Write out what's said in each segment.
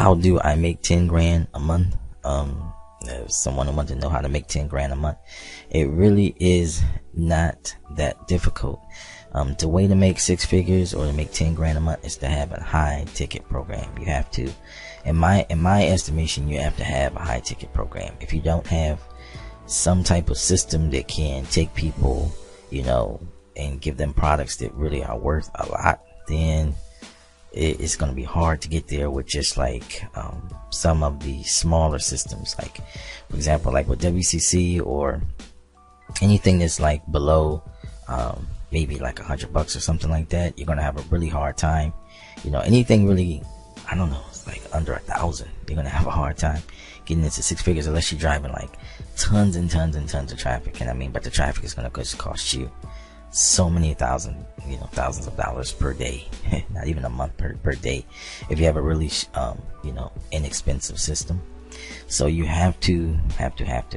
how do I make 10 grand a month? If someone wants to know how to make 10 grand a month, it really is not that difficult. The way to make 6 figures or to make 10 grand a month is to have a high ticket program. You have to, in my estimation, you have to have a high ticket program. If you don't have some type of system that can take people, you know, and give them products that really are worth a lot, then it's going to be hard to get there with just like some of the smaller systems. Like, for example, like with WCC or anything that's like below maybe like $100 or something like that, you're going to have a really hard time. You know, anything really, I don't know, it's like under 1,000, you're going to have a hard time getting into 6 figures unless you're driving like tons and tons and tons of traffic. And I mean, but the traffic is going to cost you so many thousands of dollars per day, not even a month, per day, if you have a really inexpensive system. So you have to.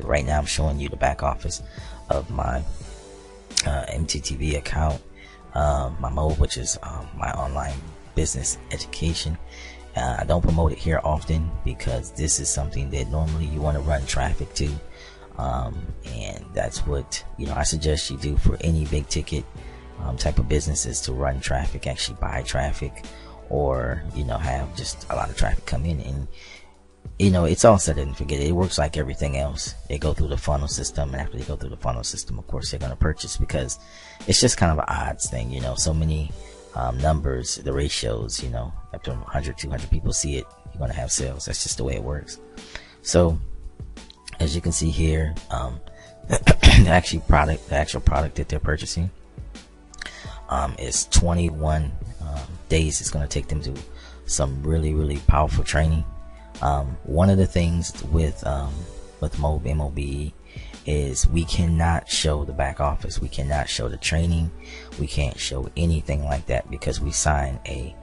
Right now I'm showing you the back office of my MTTV account, my mode, which is my online business education. I don't promote it here often because this is something that normally you want to run traffic to. And that's what, I suggest you do for any big ticket type of businesses, to run traffic, actually buy traffic, or have just a lot of traffic come in. And it's all set and forget it. It works like everything else. They go through the funnel system, and after they go through the funnel system, of course they're going to purchase, because it's just kind of an odds thing. So many numbers, the ratios, after 100, 200 people see it, you're going to have sales. That's just the way it works. So as you can see here, the actual product that they're purchasing is 21 days. It's going to take them to some really, really powerful training. One of the things with MOBE is we cannot show the back office. We cannot show the training. We can't show anything like that because we sign a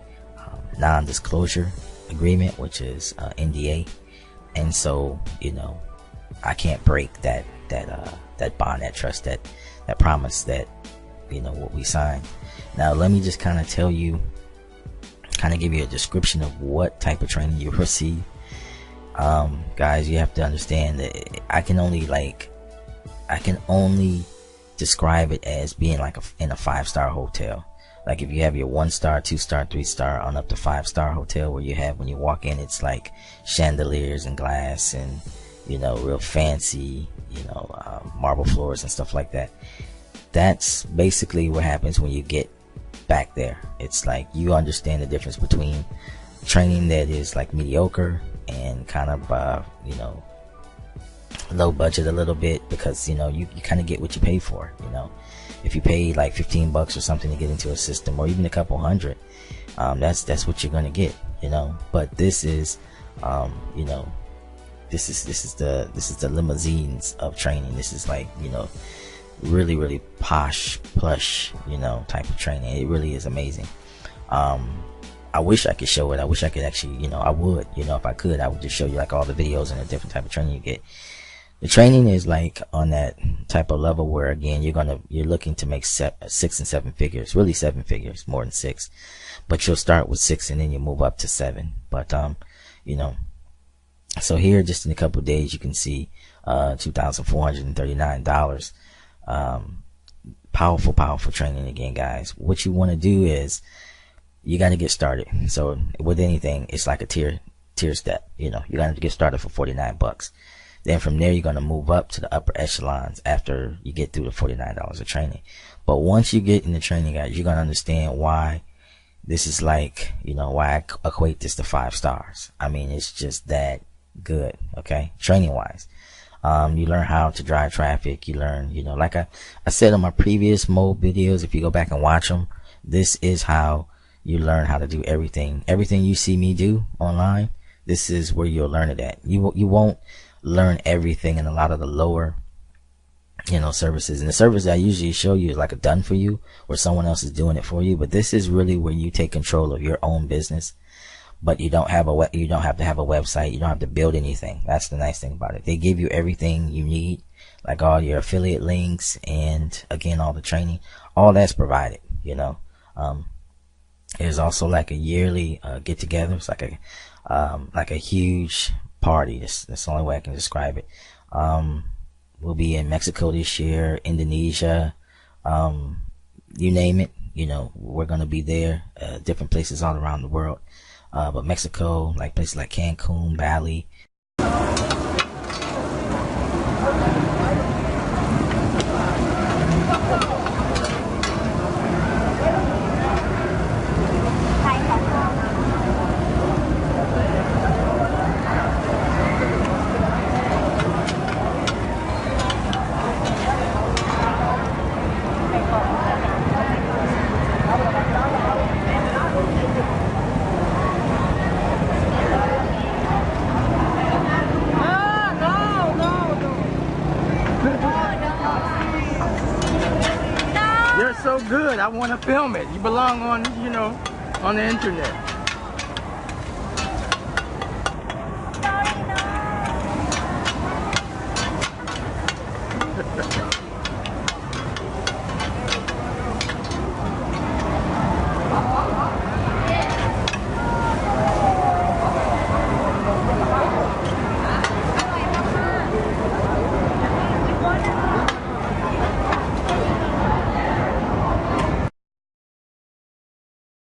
non-disclosure agreement, which is NDA. And so, I can't break that bond, that trust, that promise, that what we signed. Now let me just kind of give you a description of what type of training you receive. Guys, you have to understand that I can only describe it as being like in a 5-star hotel. Like if you have your 1-star, 2-star, 3-star on up to 5-star hotel, where you have, when you walk in, it's like chandeliers and glass and real fancy, marble floors and stuff like that. That's basically what happens when you get back there. It's like you understand the difference between training that is like mediocre and kind of low budget a little bit, because you kind of get what you pay for. If you pay like $15 or something to get into a system, or even a couple hundred, that's what you're gonna get. But this is this is the limousines of training. This is like really, really posh, plush, type of training. It really is amazing. I wish I could show it. I wish I could actually, I would, if I could, I would just show you like all the videos and the different type of training you get. The training is like on that type of level where, again, you're looking to make 6 and 7 figures, really 7 figures, more than 6, but you'll start with 6 and then you move up to 7. But, so here, just in a couple of days, you can see, $2,439. Powerful training. Again, guys, what you want to do is you got to get started. So with anything, it's like a tier step. You got to get started for $49. Then from there, you're going to move up to the upper echelons after you get through the $49 of training. But once you get in the training, guys, you're going to understand why this is like, why I equate this to 5 stars. I mean, it's just that good. Okay. Training wise. You learn how to drive traffic. You learn, like I said on my previous mode videos, if you go back and watch them, this is how you learn how to do everything. Everything you see me do online, this is where you'll learn it at. You won't learn everything in a lot of the lower, services. And the service I usually show you is like a done for you, where someone else is doing it for you. But this is really where you take control of your own business. But you don't have to have a website. You don't have to build anything. That's the nice thing about it. They give you everything you need, like all your affiliate links, and again, all the training, all that's provided. There's also like a yearly get together. It's like like a huge party. That's the only way I can describe it. We'll be in Mexico this year, Indonesia, you name it. You know, we're going to be there, different places all around the world. But Mexico, like places like Cancun, Bali. You're so good. I want to film it. You belong on, you know, on the internet.